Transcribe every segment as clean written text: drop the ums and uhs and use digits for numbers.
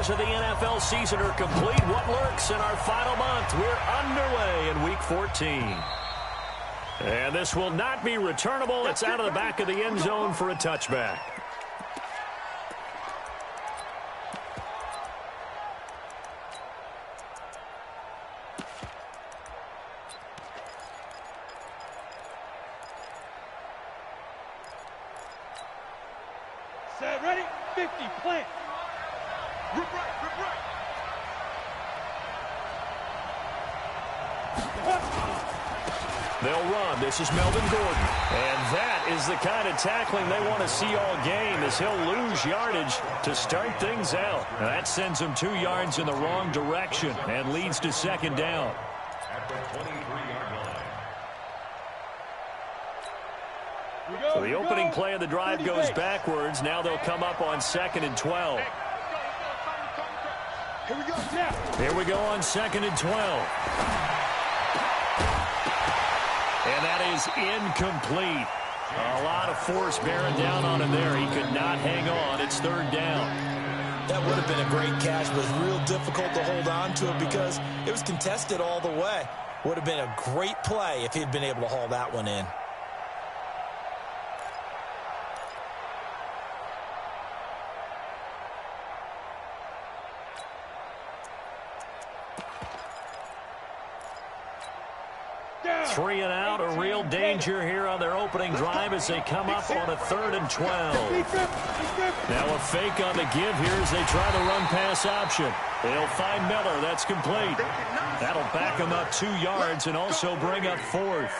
quarters of the NFL season are complete. What lurks in our final month? We're underway in Week 14. And this will not be returnable. It's out of the back of the end zone for a touchback. Set, ready, 50, plant. Rip right. They'll run. This is Melvin Gordon. And that is the kind of tackling they want to see all game, as he'll lose yardage to start things out. Now that sends him 2 yards in the wrong direction and leads to second down. At the 23-yard line. So the opening play of the drive goes backwards. Now they'll come up on 2nd and 12. Here we go, snap. Here we go on 2nd and 12. And that is incomplete. A lot of force bearing down on him there. He could not hang on. It's 3rd down. That would have been a great catch, but it was real difficult to hold on to it because it was contested all the way. Would have been a great play if he'd been able to haul that one in. Three and out, a real danger here on their opening drive as they come up on a 3rd and 12. Now a fake on the give here as they try the run-pass option. They'll find Miller. That's complete. That'll back them up 2 yards and also bring up 4th.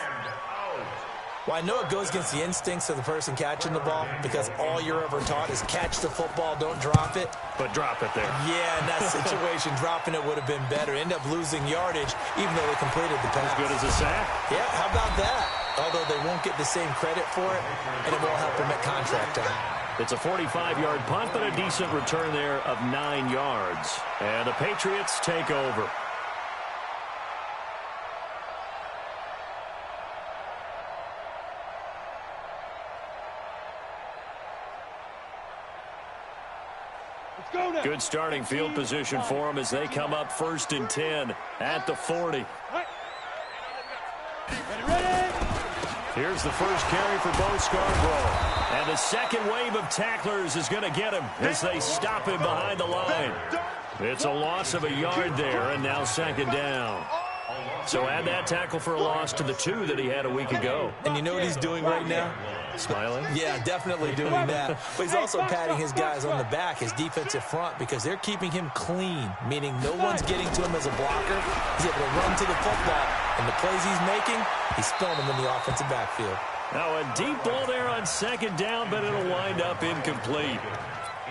Well, I know it goes against the instincts of the person catching the ball because all you're ever taught is catch the football, don't drop it. But drop it there. Yeah, in that situation, dropping it would have been better. End up losing yardage, even though they completed the pass. As good as a sack? Yeah, how about that? Although they won't get the same credit for it, and it won't help them at contract time. It's a 45-yard punt, but a decent return there of 9 yards. And the Patriots take over. Good starting field position for them as they come up 1st and 10 at the 40. Here's the first carry for Bo Scarborough. And the second wave of tacklers is going to get him as they stop him behind the line. It's a loss of a yard there, and now 2nd down. So add that tackle for a loss to the 2 that he had a week ago. And you know what he's doing right now? Smiling? Yeah, definitely doing that. But he's also patting his guys on the back, his defensive front, because they're keeping him clean, meaning no one's getting to him as a blocker. He's able to run to the football, and the plays he's making, he's spilling them in the offensive backfield. Now a deep ball there on 2nd down, but it'll wind up incomplete.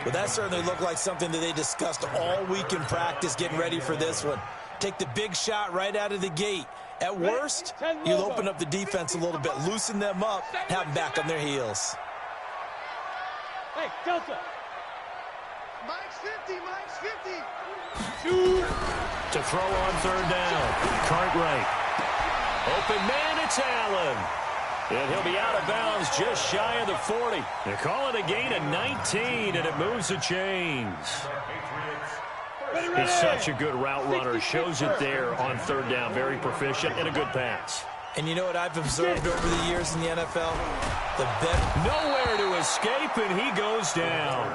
Well, that certainly looked like something that they discussed all week in practice getting ready for this one. Take the big shot right out of the gate. At worst, you'll open up the defense a little bit, loosen them up, have them back on their heels. Hey, Delta. Mike's 50, Mike's 50. 2. To throw on 3rd down. Cartwright. Open man, it's Allen. And he'll be out of bounds just shy of the 40. They call it a gain of 19, and it moves the chains. He's such a good route runner. Shows it there on 3rd down. Very proficient and a good pass. And you know what I've observed over the years in the NFL? The better. Nowhere to escape, and he goes down.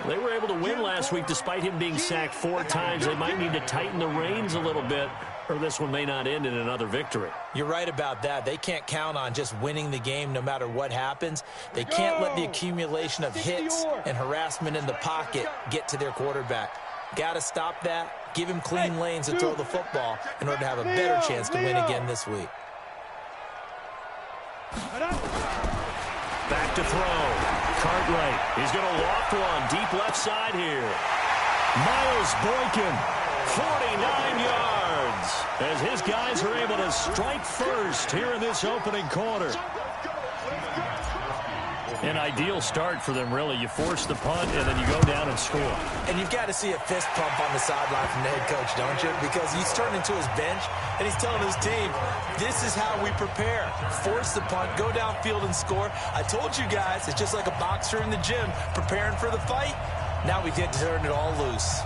They were able to win last week despite him being sacked 4 times. They might need to tighten the reins a little bit, or this one may not end in another victory. You're right about that. They can't count on just winning the game no matter what happens. They can't let the accumulation of hits and harassment in the pocket get to their quarterback. Got to stop that, give him clean lanes to throw the football in order to have a better chance to win again this week. Back to throw. Cartwright. He's going to loft one deep left side here. Miles Boykin, 49 yards, as his guys are able to strike first here in this opening quarter. An ideal start for them, really. You force the punt, and then you go down and score. And you've got to see a fist pump on the sideline from the head coach, don't you? Because he's turning to his bench, and he's telling his team, this is how we prepare. Force the punt, go downfield and score. I told you guys, it's just like a boxer in the gym preparing for the fight. Now we get to turn it all loose.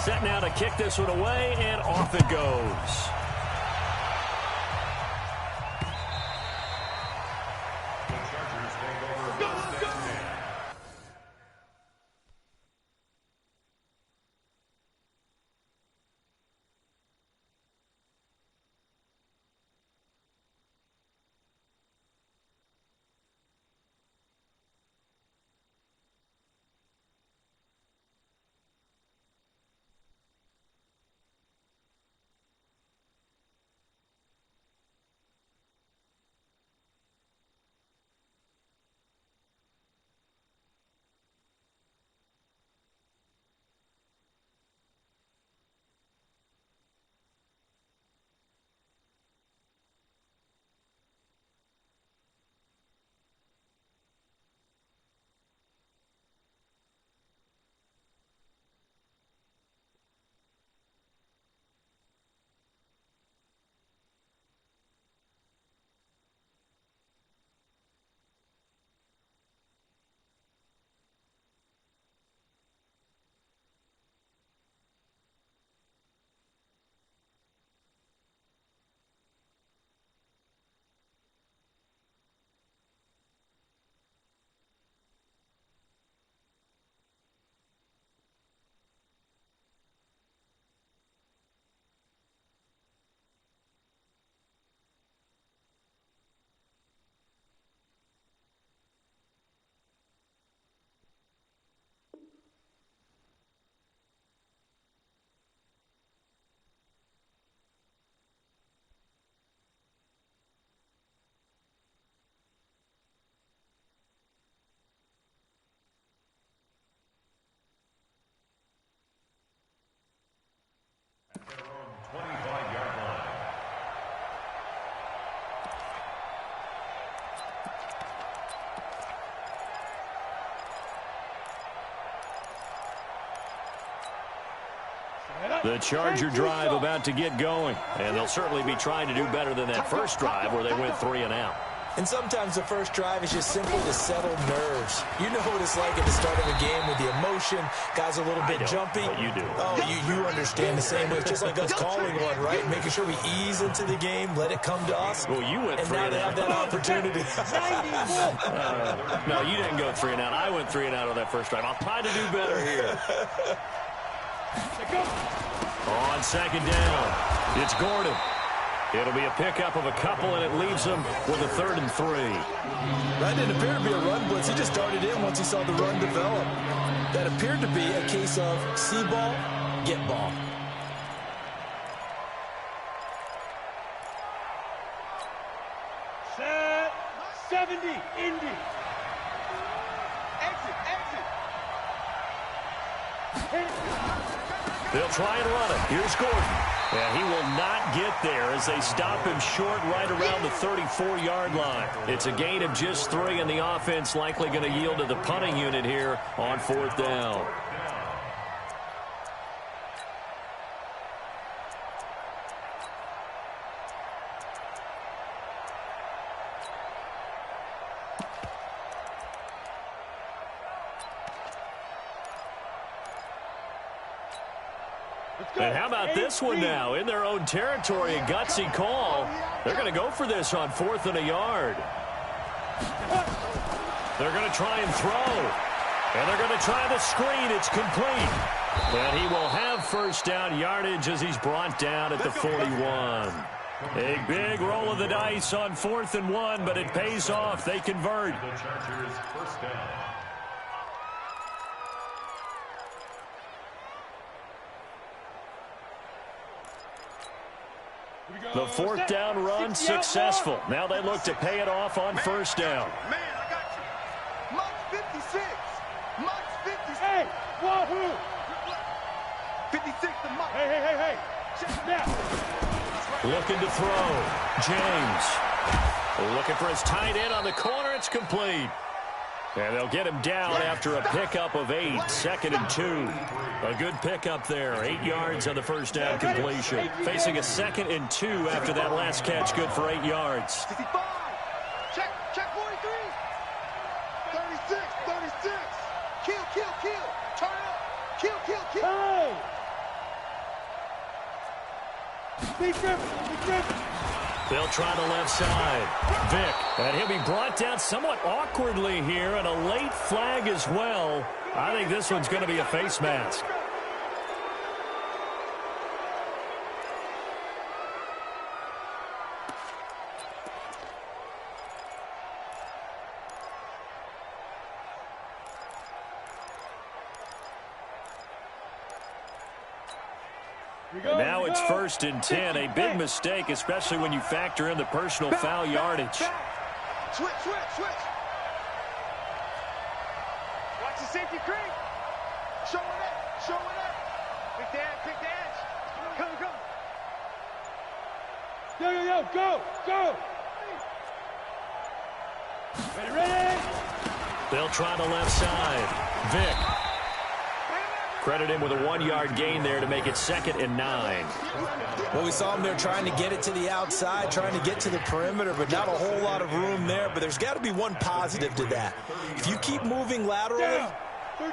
Set now to kick this one away, and off it goes. The Charger drive about to get going, and they'll certainly be trying to do better than that first drive where they went 3 and out. And sometimes the first drive is just simply to settle nerves. You know what it's like at the start of a game with the emotion. Guys are a little bit jumpy. But you do. Oh, you understand the same way. It's just like us calling one, right? Making sure we ease into the game, let it come to us. Well, you went 3 and now and they out. have that opportunity. No, you didn't go 3 and out. I went 3 and out on that first drive. I'll try to do better here. On second down, it's Gordon. It'll be a pickup of a couple, and it leaves them with a 3rd and 3. That didn't appear to be a run blitz. He just darted in once he saw the run develop. That appeared to be a case of see ball, get ball. Set 70, Indy. Exit, exit. They'll try and run it. Here's Gordon. And he will not get there as they stop him short right around the 34-yard line. It's a gain of just 3, and the offense likely going to yield to the punting unit here on 4th down. And how about this one now? In their own territory, a gutsy call. They're going to go for this on 4th and a yard. They're going to try and throw. And they're going to try the screen. It's complete. And he will have first down yardage as he's brought down at the 41. A big roll of the dice on 4th and 1, but it pays off. They convert. The Chargers first down. The 4th down run successful. Now they look to pay it off on 1st down. Man, I got you. Mike's 56. Mike's 56. Hey, wahoo! 56 to Mike. Hey. Check it out. Looking to throw. James. Looking for his tight end on the corner. It's complete. And they'll get him down after a pickup of 8, 2nd and 2. A good pickup there, 8 yards on the first down completion. Facing a 2nd and 2 after that last catch, good for 8 yards. 65. Check 43. 36, 36. Kill, kill, kill. Turn up. Kill, kill, kill. Hey! Be careful, be careful. They'll try the left side. Vic, and he'll be brought down somewhat awkwardly here, and a late flag as well. I think this one's going to be a face mask. Now it's 1st and 10, a big mistake, especially when you factor in the personal foul yardage. Switch, switch, switch. Watch the safety creep. Show it up, show it up. Quick dash, quick dash. Go, go. Yo, yo, yo, go, go. Ready, ready. They'll try the left side. Vic. Credit him with a 1-yard gain there to make it 2nd and 9. Well, we saw him there trying to get it to the outside, trying to get to the perimeter, but not a whole lot of room there. But there's got to be one positive to that. If you keep moving laterally,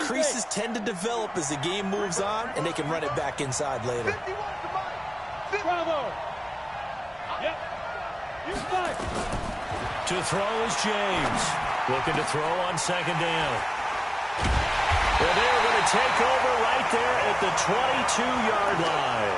creases tend to develop as the game moves on, and they can run it back inside later. Bravo. Yep. You fight. To throw is James. Looking to throw on 2nd down. Well, they're going to take over right there at the 22-yard line.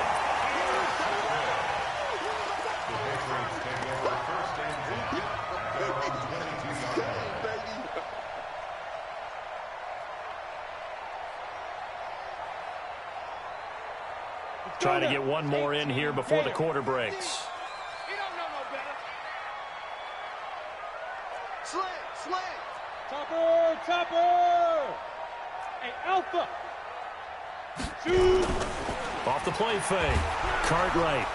Trying to get one more in here before the quarter breaks. He don't know no better. Sling, sling. Topper, topper. Hey, Alpha. Shoot. Off the play fake. Cartwright.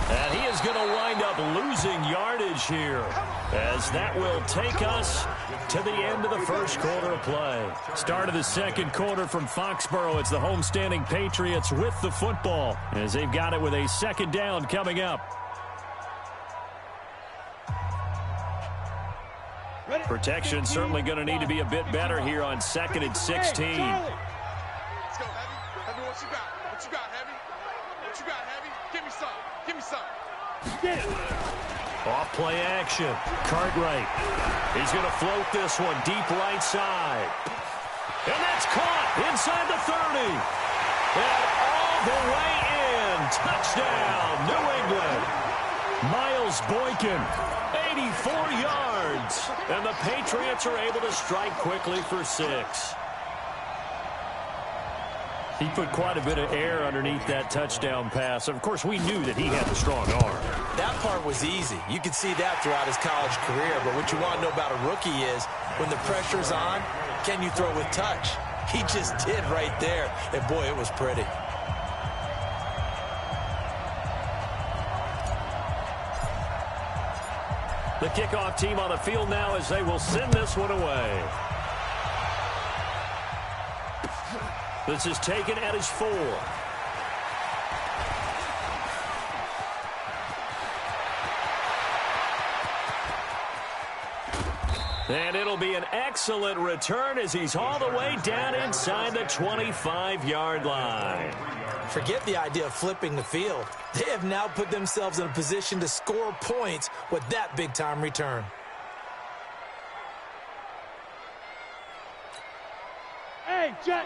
And he is going to wind up losing yardage here, as that will take us to the end of the first quarter of play. Start of the second quarter from Foxborough. It's the homestanding Patriots with the football, as they've got it with a 2nd down coming up. Protection certainly going to need to be a bit better here on 2nd and 16. Let's go, Heavy. Heavy, what you got? What you got, Heavy? What you got, Heavy? Give me some. Give me some. Get it. Off play action. Cartwright. He's going to float this one deep right side. And that's caught inside the 30. And all the way in. Touchdown, New England. Miles Boykin, 84 yards. And the Patriots are able to strike quickly for 6. He put quite a bit of air underneath that touchdown pass. Of course, we knew that he had the strong arm. That part was easy. You could see that throughout his college career. But what you want to know about a rookie is when the pressure's on, can you throw with touch? He just did right there. And, boy, it was pretty. The kickoff team on the field now as they will send this one away. This is taken at his 4. And it'll be an excellent return as he's all the way down inside the 25-yard line. Forget the idea of flipping the field. They have now put themselves in a position to score points with that big-time return. Hey, Jet.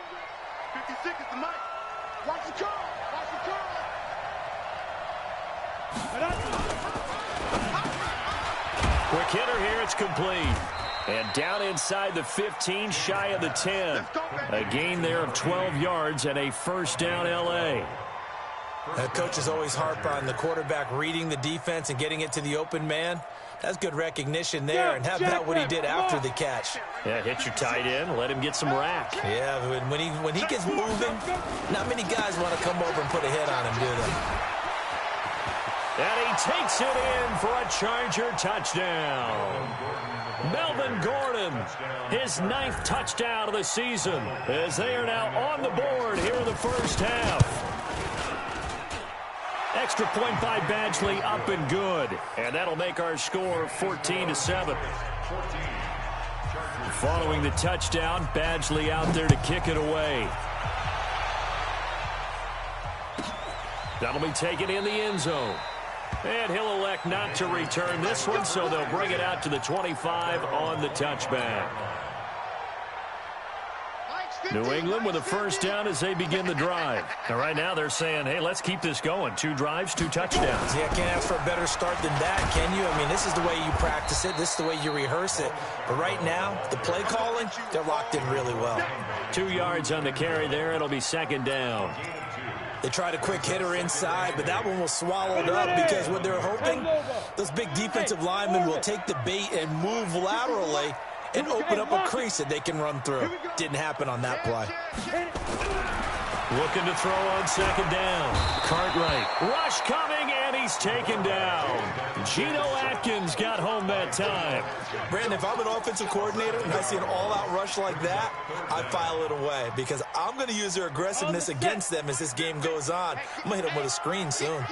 56 is the mic. Watch the curl. Watch the curl. Quick hitter here. It's complete. And down inside the 15, shy of the 10. A gain there of 12 yards and a 1st down L.A. Coaches always harp on the quarterback reading the defense and getting it to the open man. That's good recognition there. And how about what he did after the catch? Yeah, hit your tight end. Let him get some rack. Yeah, when he gets moving, not many guys want to come over and put a hit on him, do they? And he takes it in for a Charger touchdown. Melvin Gordon, his 9th touchdown of the season, as they are now on the board here in the first half. Extra point by Badgley, up and good. And that'll make our score 14-7. Following the touchdown, Badgley out there to kick it away. That'll be taken in the end zone. And he'll elect not to return this one, so they'll bring it out to the 25 on the touchback. New England with a first down as they begin the drive. And right now they're saying, hey, let's keep this going. 2 drives, 2 touchdowns. Yeah, can't ask for a better start than that, can you? I mean, this is the way you practice it. This is the way you rehearse it. But right now, the play calling, they're locked in really well. 2 yards on the carry there. It'll be second down. They tried a quick hitter inside, but that one was swallowed up because what they're hoping, those big defensive linemen will take the bait and move laterally and open up a crease that they can run through. Didn't happen on that play. Looking to throw on second down. Cartwright. Rush coming, and he's taken down. Geno Atkins got home that time. Brandon, if I'm an offensive coordinator and I see an all-out rush like that, I file it away because I'm going to use their aggressiveness against them as this game goes on. I'm going to hit them with a screen soon.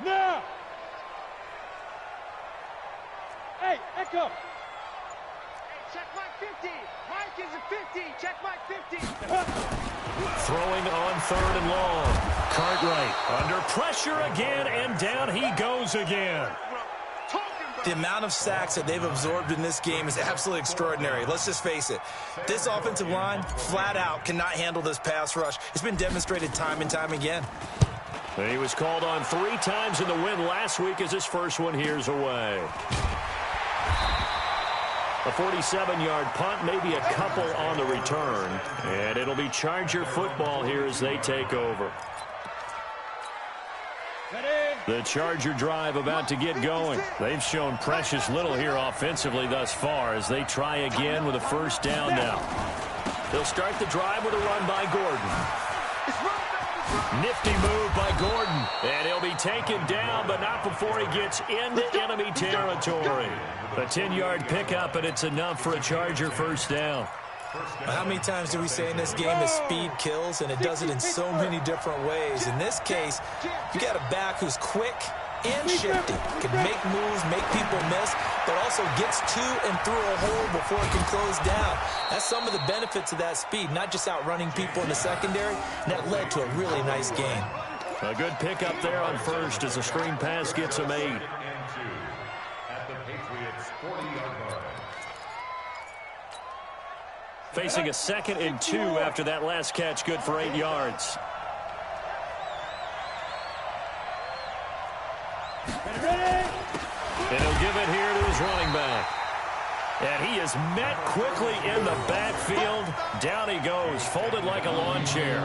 Now! Hey, Echo! Hey, check Mike 50. Mike is a 50. Check Mike 50. Throwing on third and long. Cartwright under pressure again, and down he goes again. The amount of sacks that they've absorbed in this game is absolutely extraordinary. Let's just face it. This offensive line, flat out, cannot handle this pass rush. It's been demonstrated time and time again. He was called on 3 times in the win last week as his first one here's away. A 47-yard punt, maybe a couple on the return. And it'll be Charger football here as they take over. The Charger drive about to get going. They've shown precious little here offensively thus far as they try again with a first down now. They'll start the drive with a run by Gordon. Nifty move by Gordon, and he'll be taken down, but not before he gets into enemy territory. A 10-yard pickup, and it's enough for a Charger first down. How many times do we say in this game that speed kills, and it does it in so many different ways? In this case, you got a back who's quick and shifty, can make moves, make people miss, but also gets to and through a hole before it can close down. That's some of the benefits of that speed, not just outrunning people in the secondary, and that led to a really nice game. A good pickup there on first as a screen pass gets him 8. At the Patriots' 40-yard line. Facing a 2nd and 2 after that last catch, good for 8 yards. And he'll give it here to his running back. And he is met quickly in the backfield. Down he goes, folded like a lawn chair.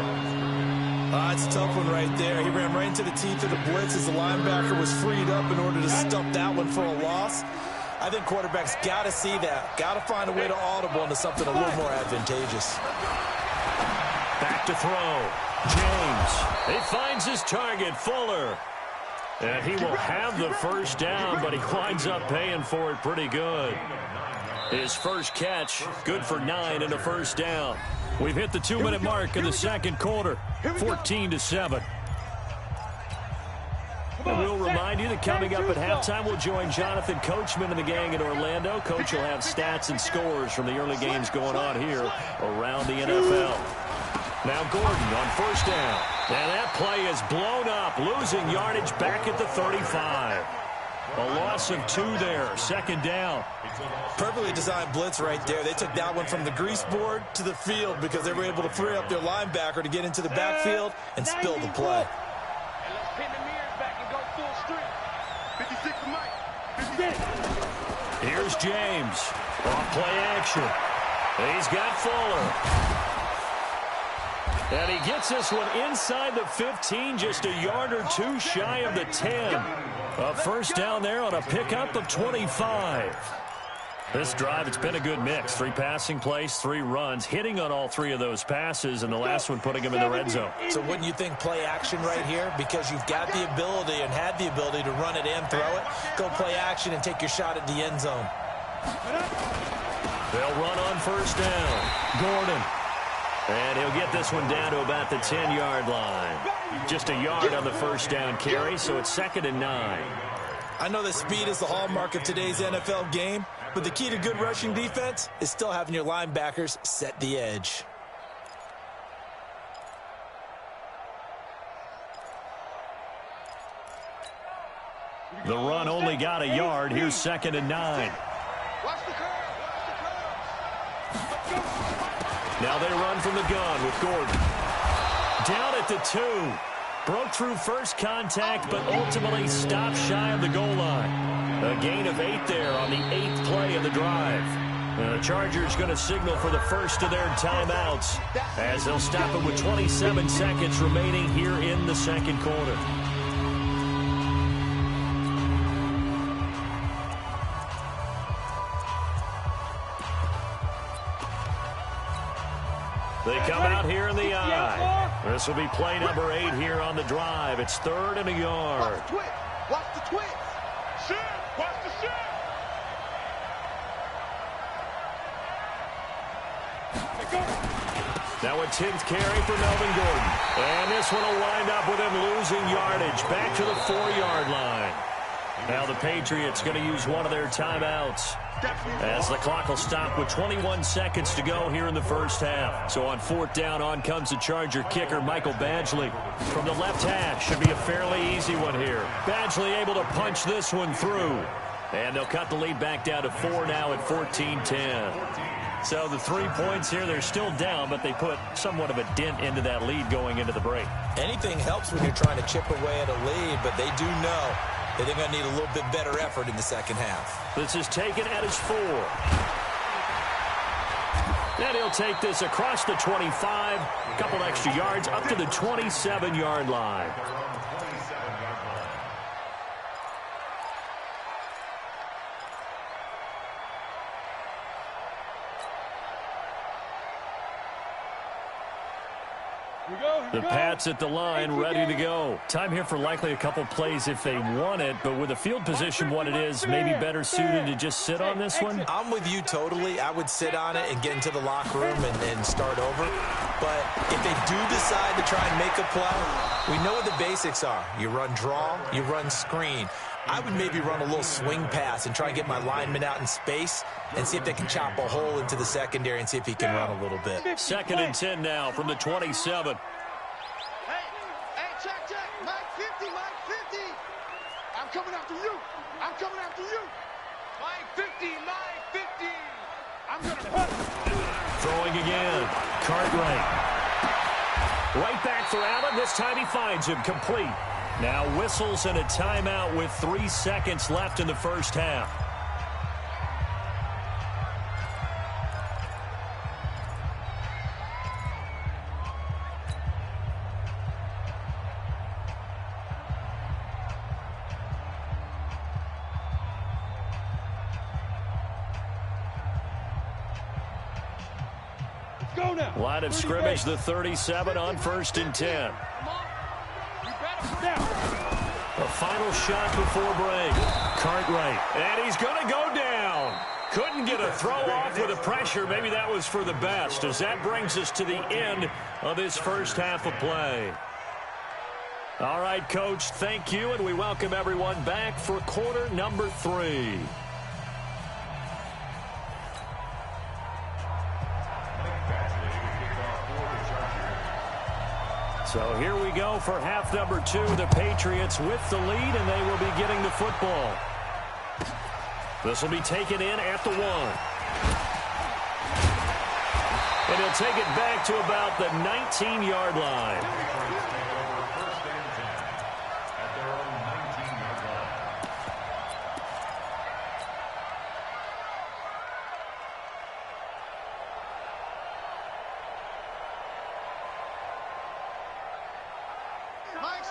It's a tough one right there. He ran right into the teeth of the blitz as the linebacker was freed up in order to stuff that one for a loss. I think quarterbacks got to see that. Got to find a way to audible into something a little more advantageous. Back to throw. James. He finds his target, Fuller. And he will have the first down, but he winds up paying for it pretty good. His first catch, good for 9 and a first down. We've hit the 2-minute mark in the second quarter, 14-7. And we'll remind you that coming up at halftime, we'll join Jonathan Coachman and the gang in Orlando. Coach will have stats and scores from the early games going on here around the NFL. Now Gordon on first down. And that play is blown up, losing yardage back at the 35. A loss of 2 there, second down. Perfectly designed blitz right there. They took that one from the grease board to the field because they were able to free up their linebacker to get into the backfield and spill the play. Here's James. Off play action. He's got Fuller. And he gets this one inside the 15, just a yard or 2 shy of the 10. A first down there on a pickup of 25. This drive, it's been a good mix. 3 passing plays, 3 runs, hitting on all 3 of those passes, and the last one putting him in the red zone. So wouldn't you think play action right here? Because you've got the ability and had the ability to run it and throw it. Go play action and take your shot at the end zone. They'll run on first down. Gordon. And he'll get this one down to about the 10-yard line. Just a yard on the first down carry, so it's 2nd and 9. I know that speed is the hallmark of today's NFL game, but the key to good rushing defense is still having your linebackers set the edge. The run only got a yard. Here's 2nd and 9. Now they run from the gun with Gordon. Down at the 2. Broke through first contact, but ultimately stopped shy of the goal line. A gain of 8 there on the 8th play of the drive. And the Chargers going to signal for the first of their timeouts as they'll stop it with 27 seconds remaining here in the second quarter. They come out here in the eye. This will be play number 8 here on the drive. It's 3rd and a yard. Watch the twist. Shit. Watch the shit. Now a 10th carry for Melvin Gordon. And this one will wind up with him losing yardage back to the 4-yard line. Now the Patriots going to use one of their timeouts as the clock will stop with 21 seconds to go here in the first half. So on 4th down, on comes the Charger kicker, Michael Badgley. From the left hash, should be a fairly easy one here. Badgley able to punch this one through. And they'll cut the lead back down to 4 now at 14-10. So the 3 points here, they're still down, but they put somewhat of a dent into that lead going into the break. Anything helps when you're trying to chip away at a lead, but they do know that they're going to need a little bit better effort in the second half. This is taken at his 4. And he'll take this across the 25, a couple extra yards, up to the 27-yard line. The Pats at the line, ready to go. Time here for likely a couple plays if they want it, but with the field position what it is, maybe better suited to just sit on this one? I'm with you totally. I would sit on it and get into the locker room and start over. But if they do decide to try and make a play, we know what the basics are. You run draw, you run screen. I would maybe run a little swing pass and try and get my lineman out in space and see if they can chop a hole into the secondary and see if he can run a little bit. 2nd and 10 now from the 27. Check. Mike 50. I'm coming after you. Mike 50. I'm going to... Throwing again. Cartwright. Right back for Allen. This time he finds him complete. Now whistles and a timeout with 3 seconds left in the first half. Go now. Line of scrimmage, the 37 on 1st and 10. A final shot before break. Cartwright. And he's going to go down. Couldn't get a throw off with the pressure. Maybe that was for the best, as that brings us to the end of this first half of play. All right, Coach, thank you, and we welcome everyone back for quarter number 3. So here we go for half number 2. The Patriots with the lead, and they will be getting the football. This will be taken in at the 1. And he'll take it back to about the 19-yard line.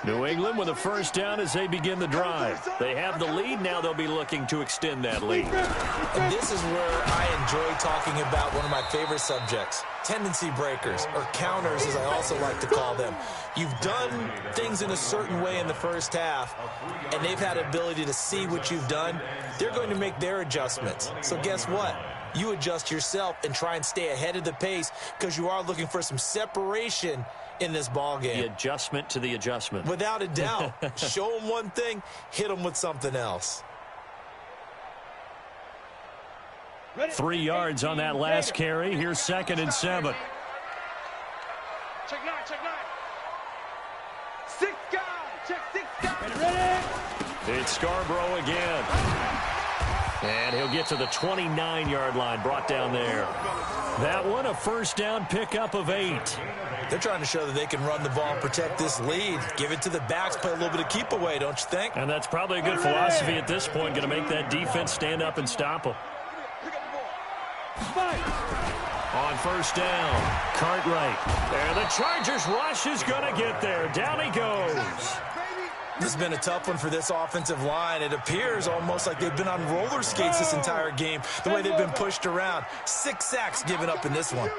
New England with a first down as they begin the drive. They have the lead. Now they'll be looking to extend that lead. And this is where I enjoy talking about one of my favorite subjects, tendency breakers, or counters as I also like to call them. You've done things in a certain way in the first half, and they've had ability to see what you've done. They're going to make their adjustments. So guess what? you adjust yourself and try and stay ahead of the pace because you are looking for some separation in this ball game. The adjustment to the adjustment. Without a doubt. Show them one thing, hit them with something else. 3 yards on that last carry. Here's 2nd and 7. Check 9, check 9. 6 guys, check 6 guys. Ready? It's Scarborough again. And he'll get to the 29-yard line, brought down there. That one, a first down pickup of 8. They're trying to show that they can run the ball and protect this lead. Give it to the backs, play a little bit of keep away, don't you think? And that's probably a good philosophy at this point, going to make that defense stand up and stop them. On first down, Cartwright. There, the Chargers rush is going to get there. Down he goes. This has been a tough one for this offensive line. It appears almost like they've been on roller skates this entire game, the way they've been pushed around. 6 sacks given up in this one.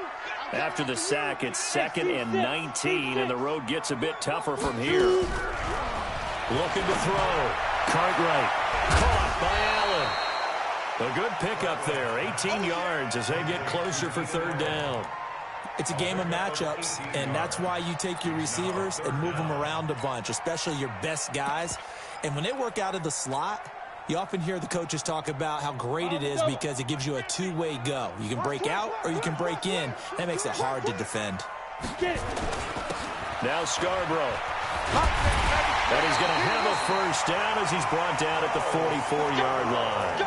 After the sack, it's 2nd and 19, and the road gets a bit tougher from here. Looking to throw. Cartwright. Caught by Allen. A good pickup there, 18 yards as they get closer for 3rd down. It's a game of matchups, and that's why you take your receivers and move them around a bunch, especially your best guys. And when they work out of the slot, you often hear the coaches talk about how great it is because it gives you a two-way go. You can break out or you can break in. That makes it hard to defend. Now Scarborough. And he's going to have a first down as he's brought down at the 44-yard line.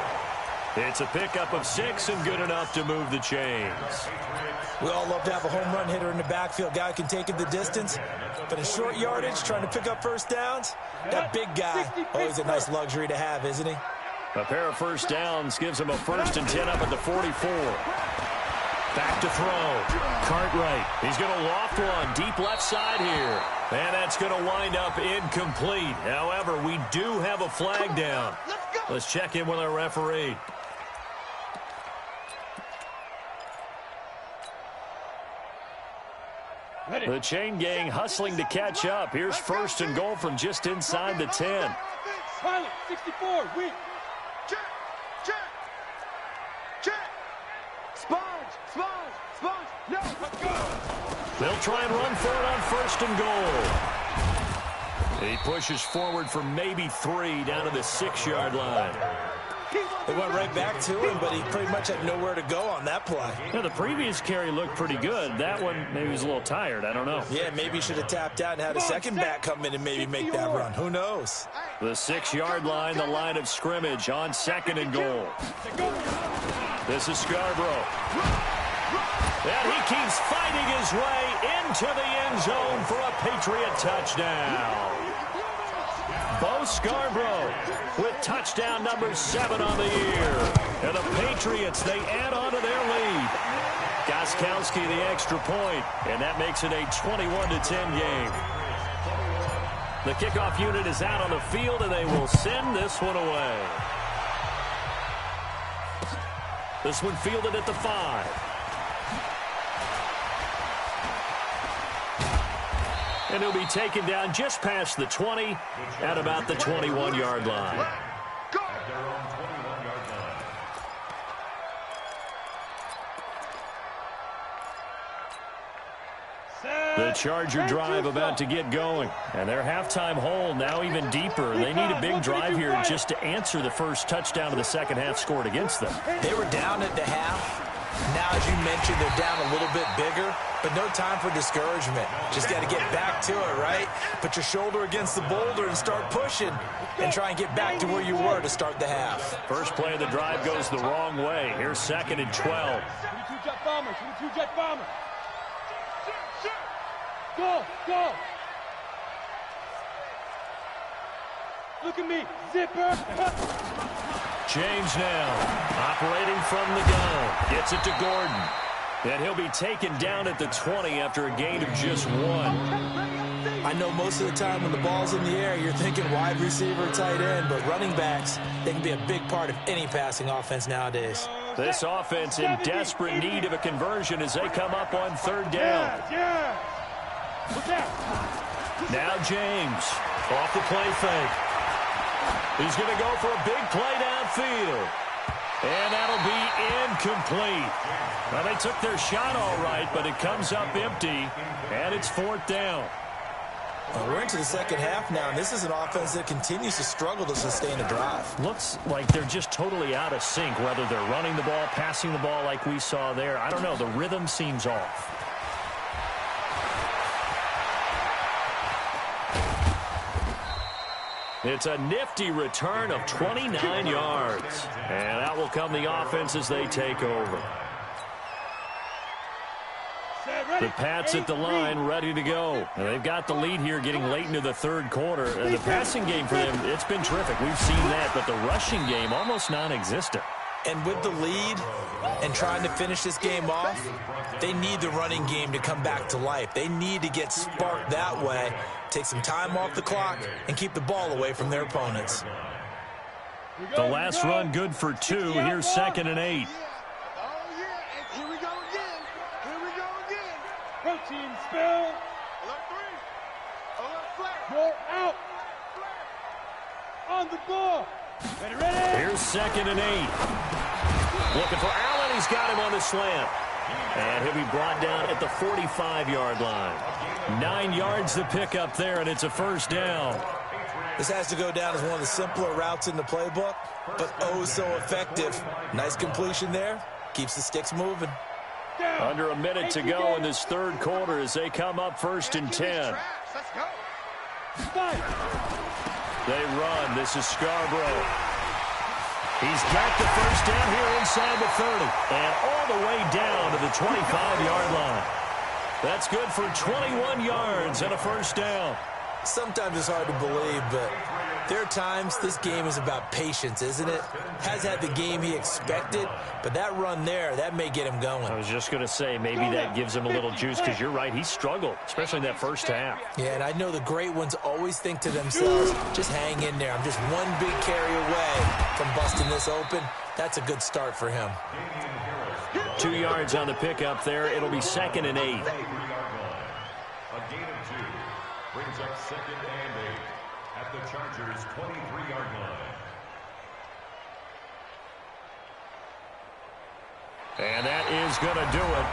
It's a pickup of 6 and good enough to move the chains. We all love to have a home run hitter in the backfield. Guy can take it the distance. But in short yardage, trying to pick up first downs, that big guy, always a nice luxury to have, isn't he? A pair of first downs gives him a 1st and 10 up at the 44. Back to throw. Cartwright. He's going to loft one deep left side here. And that's going to wind up incomplete. However, we do have a flag down. Let's check in with our referee. The chain gang hustling to catch up. Here's 1st and goal from just inside the 10. Pilot, 64, weak. Check, check, check. Sponge, sponge, sponge. No, let's go. They'll try and run for it on 1st and goal. He pushes forward for maybe 3 down to the 6-yard line. They went right back to him, but he pretty much had nowhere to go on that play. Yeah, the previous carry looked pretty good. That one, maybe he was a little tired. I don't know. Yeah, maybe he should have tapped out and had a second back come in and maybe make that run. Who knows? The 6-yard line, the line of scrimmage on 2nd and goal. This is Scarborough. And he keeps fighting his way into the end zone for a Patriot touchdown. Bo Scarborough with touchdown number 7 on the year. And the Patriots, they add on to their lead. Gostkowski the extra point, and that makes it a 21-10 game. The kickoff unit is out on the field, and they will send this one away. This one fielded at the 5. And he'll be taken down just past the 20 at about the 21-yard line. The Charger drive about to get going. And their halftime hole now even deeper. They need a big drive here just to answer the first touchdown of the second half scored against them. They were down at the half. Now, as you mentioned, they're down a little bit bigger, but no time for discouragement. Just got to get back to it, right? Put your shoulder against the boulder and start pushing and try and get back to where you were to start the half. First play of the drive goes the wrong way. Here's 2nd and 12. 22 jet bomber, 22 jet bomber. Go, go. Look at me, zipper. James now, operating from the gun. Gets it to Gordon. And he'll be taken down at the 20 after a gain of just 1. I know most of the time when the ball's in the air, you're thinking wide receiver, tight end, but running backs, they can be a big part of any passing offense nowadays. This offense in desperate need of a conversion as they come up on 3rd down. Now James, off the play fake. He's going to go for a big play downfield. And that'll be incomplete. Well, they took their shot all right, but it comes up empty, and it's 4th down. Well, we're into the second half now, and this is an offense that continues to struggle to sustain a drive. Looks like they're just totally out of sync, whether they're running the ball, passing the ball like we saw there. I don't know. The rhythm seems off. It's a nifty return of 29 yards. And out will come the offense as they take over. The Pats at the line, ready to go. And they've got the lead here getting late into the third quarter. And the passing game for them, it's been terrific. We've seen that, but the rushing game almost non-existent. And with the lead and trying to finish this game off, they need the running game to come back to life. They need to get sparked that way, take some time off the clock, and keep the ball away from their opponents. The last run good for 2. Here's 2nd and 8. Here we go again. Here we go again. Protein spill. Alert 3. Alert flat. You're out. On the ball. Ready. Here's 2nd and 8. Looking for Allen. He's got him on the slant. And he'll be brought down at the 45-yard line. 9 yards to pick up there, and it's a 1st down. This has to go down as one of the simpler routes in the playbook, but oh so effective. Nice completion there. Keeps the sticks moving. Under a minute to go in this third quarter as they come up 1st and 10. Let's go. They run. This is Scarborough. He's got the 1st down here inside the 30. And all the way down to the 25-yard line. That's good for 21 yards and a 1st down. Sometimes it's hard to believe, but there are times this game is about patience, isn't it? Has had the game he expected, but that run there, that may get him going. I was just going to say, maybe that gives him a little juice, because you're right, he struggled, especially in that 1st half. Yeah, and I know the great ones always think to themselves, just hang in there. I'm just one big carry away from busting this open. That's a good start for him. 2 yards on the pickup there. It'll be 2nd and 8. A gain of 2 brings up 2nd and 8 at the Chargers' 23-yard line. And that is going to do it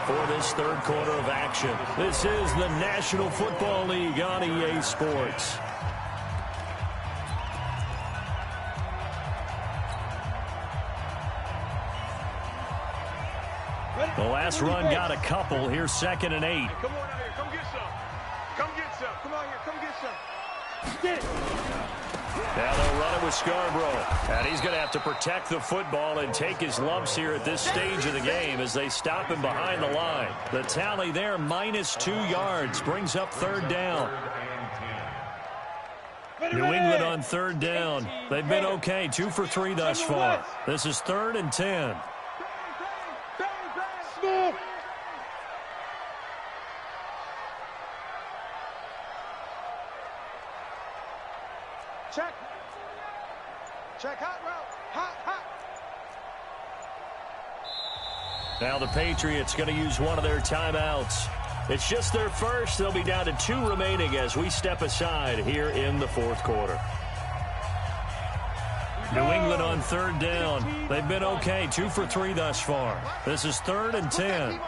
for this third quarter of action. This is the National Football League on EA Sports. The last run got a couple. Here's 2nd and 8. Come on out here. Come get some. Come get some. Come on here. Come get some. Get it. Now they'll run it with Scarborough. And he's going to have to protect the football and take his lumps here at this stage of the game as they stop him behind the line. The tally there, -2 yards, brings up 3rd down. New England on 3rd down. They've been okay, 2 for 3 thus far. This is 3rd and 10. Check. Check hot route. Hot, hot. Now the Patriots going to use one of their timeouts. It's just their first. They'll be down to 2 remaining as we step aside here in the 4th quarter. New England on 3rd down. They've been okay, 2 for 3 thus far. This is 3rd and 10.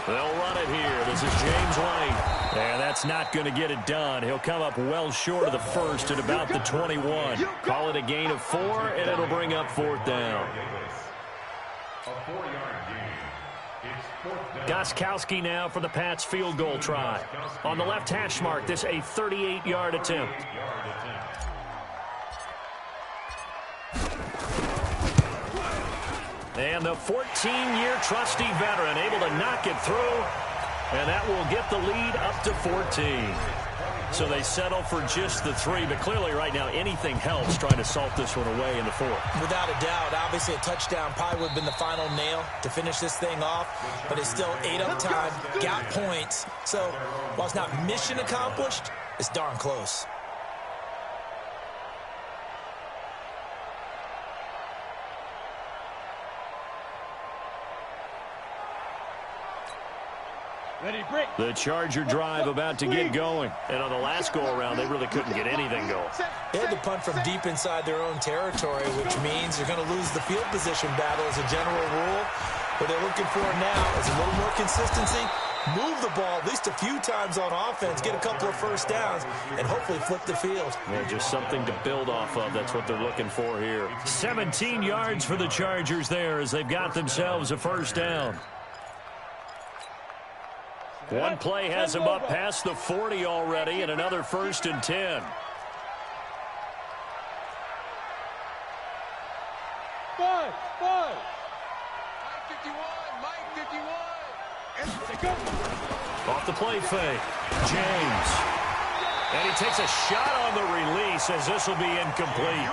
They'll run it here. This is James White. And that's not going to get it done. He'll come up well short of the first at about the 21. Call it a gain of 4, and it'll bring up 4th down. A 4-yard gain. It's 4th down. Gostkowski now for the Pats field goal try. On the left hash mark, this a 38-yard attempt. And the 14-year trusty veteran able to knock it through. And that will get the lead up to 14. So they settle for just the 3. But clearly right now anything helps trying to salt this one away in the 4th. Without a doubt, obviously a touchdown probably would have been the final nail to finish this thing off. But it's still 8 up time, got points. So while it's not mission accomplished, it's darn close. The Charger drive about to get going. And on the last go-around, they really couldn't get anything going. They had to punt from deep inside their own territory, which means you're going to lose the field position battle as a general rule. What they're looking for now is a little more consistency, move the ball at least a few times on offense, get a couple of first downs, and hopefully flip the field. Yeah, just something to build off of. That's what they're looking for here. 17 yards for the Chargers there as they've got themselves a first down. One play has them up past the 40 already, and another 1st and 10. Five. Off the play fake. James. And he takes a shot on the release as this will be incomplete.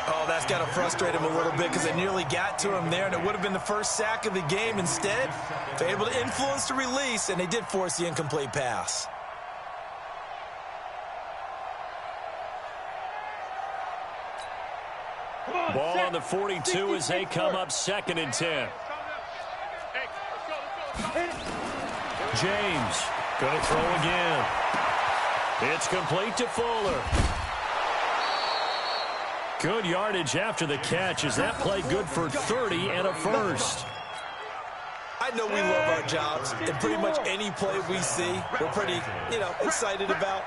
Oh, that's got to frustrate him a little bit because they nearly got to him there, and it would have been the first sack of the game. Instead, they're able to influence the release, and they did force the incomplete pass. Ball on the 42 as they come up 2nd and 10. James going to throw again. It's complete to Fuller. Good yardage after the catch. Is that play good for 30 and a first? I know we love our jobs, and pretty much any play we see, we're pretty, excited about.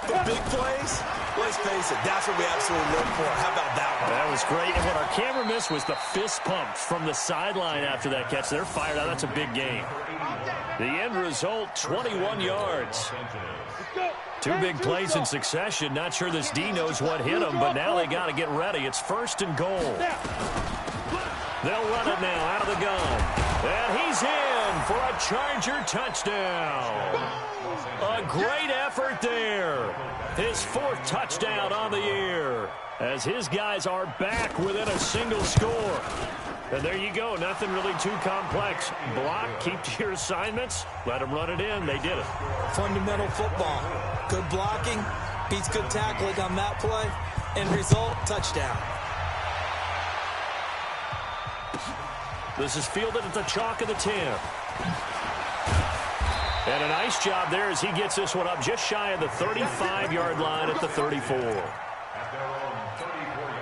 But big plays, let's face it, that's what we absolutely look for. How about that one? That was great. And what our camera missed was the fist pump from the sideline after that catch. They're fired out. That's a big game. The end result, 21 yards. 2 big plays in succession. Not sure this D knows what hit him, but now they got to get ready. It's 1st and goal. They'll run it now out of the gun. And he's in for a Charger touchdown. A great effort there. His 4th touchdown on the year as his guys are back within a single score. And there you go. Nothing really too complex. Block, keep to your assignments, let them run it in. They did it. Fundamental football. Good blocking, beats good tackling on that play. End result, touchdown. This is fielded at the chalk of the 10. And a nice job there as he gets this one up just shy of the 35-yard line at the 34. At their own 34-yard line.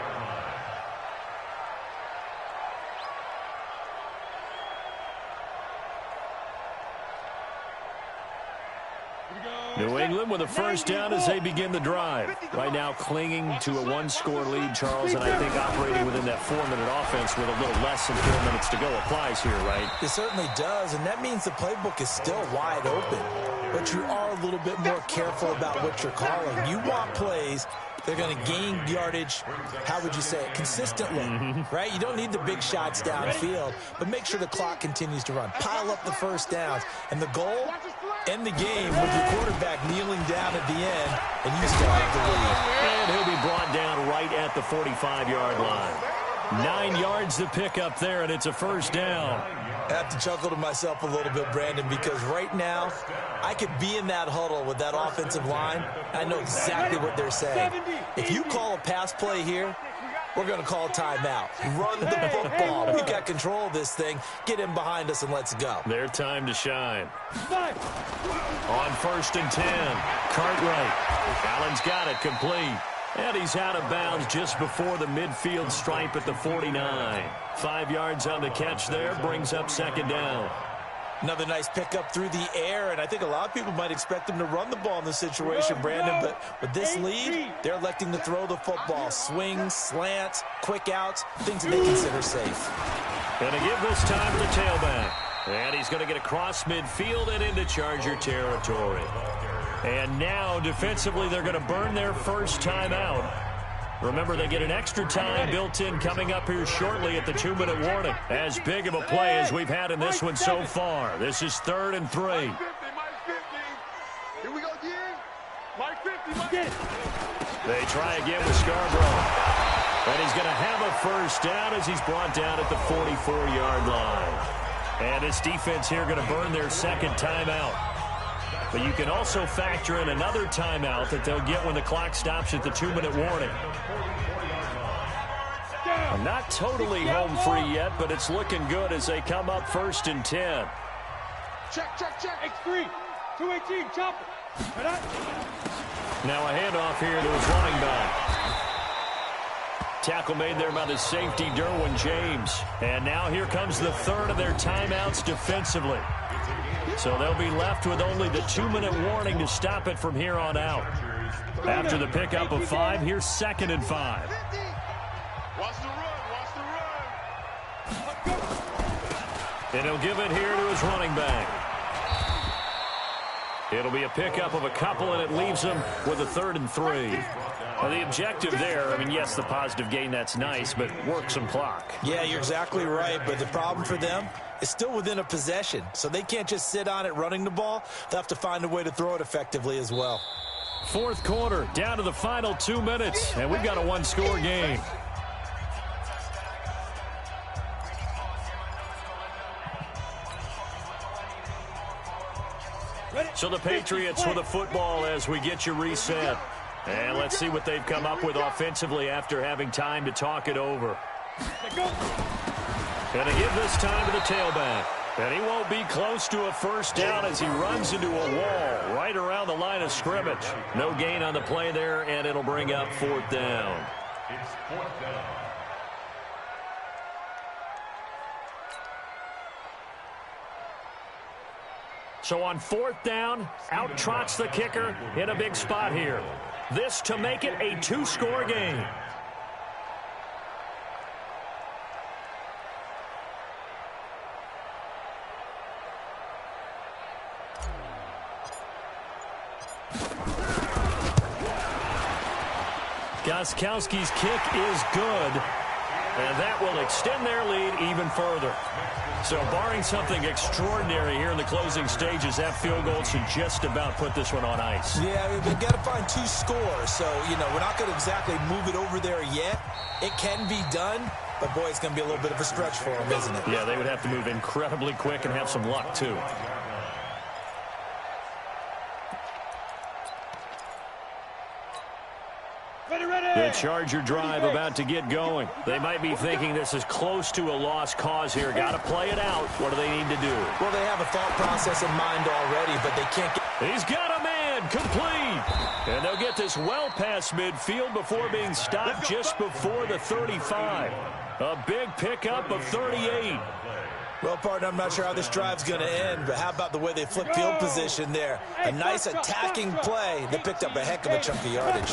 New England with a first down as they begin the drive. Right now clinging to a 1-score lead, Charles, and I think operating within that 4-minute offense with a little less than 4 minutes to go applies here, right? It certainly does, and that means the playbook is still wide open. But you are a little bit more careful about what you're calling. You want plays they're going to gain yardage, how would you say it, consistently, right? You don't need the big shots downfield, but make sure the clock continues to run. Pile up the first downs. And the goal, end the game with your quarterback kneeling down at the end, and you still have the lead. And he'll be brought down right at the 45-yard line. 9 yards to pick up there, and it's a first down. I have to chuckle to myself a little bit, Brandon, because right now I could be in that huddle with that offensive line. I know exactly what they're saying. If you call a pass play here, we're going to call a timeout. Run the football. We've got control of this thing. Get in behind us and let's go. Their time to shine. On 1st and 10, Cartwright. Allen's got it complete. And he's out of bounds just before the midfield stripe at the 49. 5 yards on the catch there, brings up second down. Another nice pickup through the air, and I think a lot of people might expect him to run the ball in this situation, Brandon, but with this lead, they're electing to throw the football. Swings, slants, quick outs, things that they consider safe. Going to give this time to the tailback. And he's going to get across midfield and into Charger territory. And now, defensively, they're going to burn their first timeout. Remember, they get an extra time built in coming up here shortly at the 2-minute warning. As big of a play as we've had in this one so far. This is 3rd and 3. Here we go again. Mike 50, They try again with Scarborough. And he's going to have a first down as he's brought down at the 44-yard line. And this defense here going to burn their second timeout. But you can also factor in another timeout that they'll get when the clock stops at the 2-minute warning. I'm not totally home free yet, but it's looking good as they come up 1st and 10. Check. X3. 218. Chopper. Now a handoff here to his running back. Tackle made there by the safety, Derwin James. And now here comes the third of their timeouts defensively. So they'll be left with only the 2-minute warning to stop it from here on out. After the pickup of 5, here's 2nd and 5. Watch the run. And he'll give it here to his running back. It'll be a pickup of a couple, and it leaves him with a 3rd and 3. Well, the objective there, I mean, yes, the positive gain, that's nice, but work some clock. Yeah, you're exactly right, but the problem for them is still within a possession, so they can't just sit on it running the ball. They'll have to find a way to throw it effectively as well. 4th quarter, down to the final 2 minutes, and we've got a 1-score game. So the Patriots with the football as we get you reset. And let's see what they've come up with offensively after having time to talk it over. Going to give this time to the tailback. And he won't be close to a first down as he runs into a wall right around the line of scrimmage. No gain on the play there, and it'll bring up 4th down. It's 4th down. So on 4th down, out trots the kicker in a big spot here. This to make it a 2-score game. Gostkowski's kick is good, and that will extend their lead even further. So barring something extraordinary here in the closing stages, that field goal should just about put this one on ice. Yeah, we've got to find 2 scores. So, we're not going to exactly move it over there yet. It can be done, but, boy, it's going to be a little bit of a stretch for them, isn't it? Yeah, they would have to move incredibly quick and have some luck, too. The Charger drive about to get going. They might be thinking this is close to a lost cause here. Got to play it out. What do they need to do? Well, they have a thought process in mind already, but they can't get... He's got a man, complete. And they'll get this well past midfield before being stopped just before the 35. A big pickup of 38. Well, partner, I'm not sure how this drive's going to end, but how about the way they flip field position there? A nice attacking play. They picked up a heck of a chunk of yardage.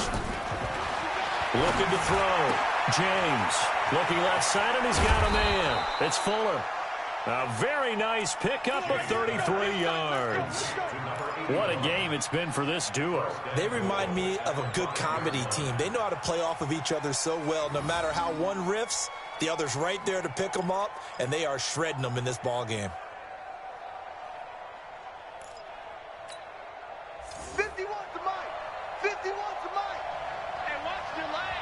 Looking to throw. James looking left side, and he's got a man. It's Fuller. A very nice pickup of 33 yards. What a game it's been for this duo. They remind me of a good comedy team. They know how to play off of each other so well. No matter how one riffs, the other's right there to pick them up, and they are shredding them in this ball game. 51 to Mike. 51 to Mike. And watch your leg.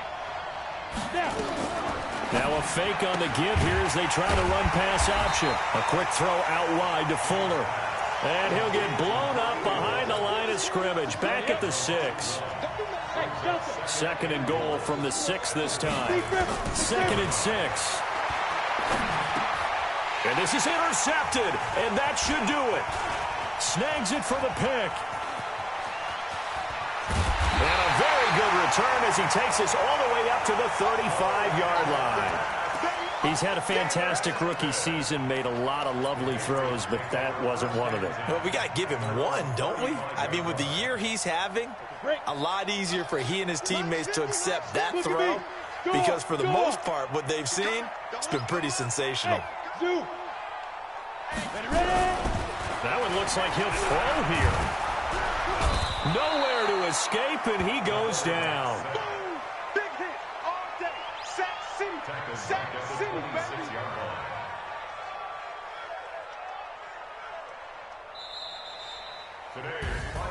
Now a fake on the give here as they try to run pass option. A quick throw out wide to Fuller. And he'll get blown up behind the line of scrimmage. Back at the 6. 2nd and goal from the 6 this time. 2nd and 6. And this is intercepted. And that should do it. Snags it for the pick. And a very good return as he takes us all the way up to the 35-yard line. He's had a fantastic rookie season, made a lot of lovely throws, but that wasn't one of them. Well, we got to give him one, don't we? I mean, with the year he's having, a lot easier for he and his teammates to accept that throw because for the most part, what they've seen, it's been pretty sensational. That one looks like he'll throw here. Nowhere to escape, and he goes down. Big hit all day. Sack City. Sack City, baby.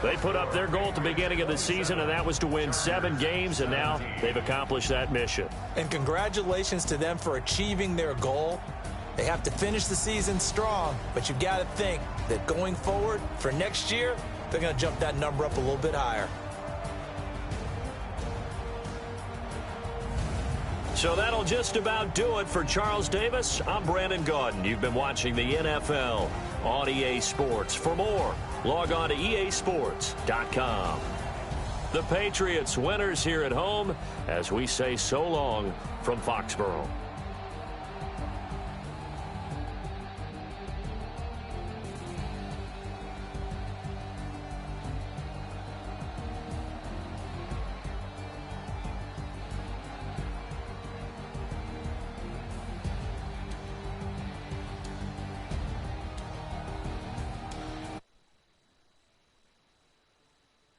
They put up their goal at the beginning of the season, and that was to win 7 games, and now they've accomplished that mission. And congratulations to them for achieving their goal. They have to finish the season strong, but you've got to think that going forward for next year, they're going to jump that number up a little bit higher. So that'll just about do it for Charles Davis. I'm Brandon Gaudin. You've been watching the NFL on EA Sports. For more, log on to easports.com. The Patriots winners here at home as we say so long from Foxborough.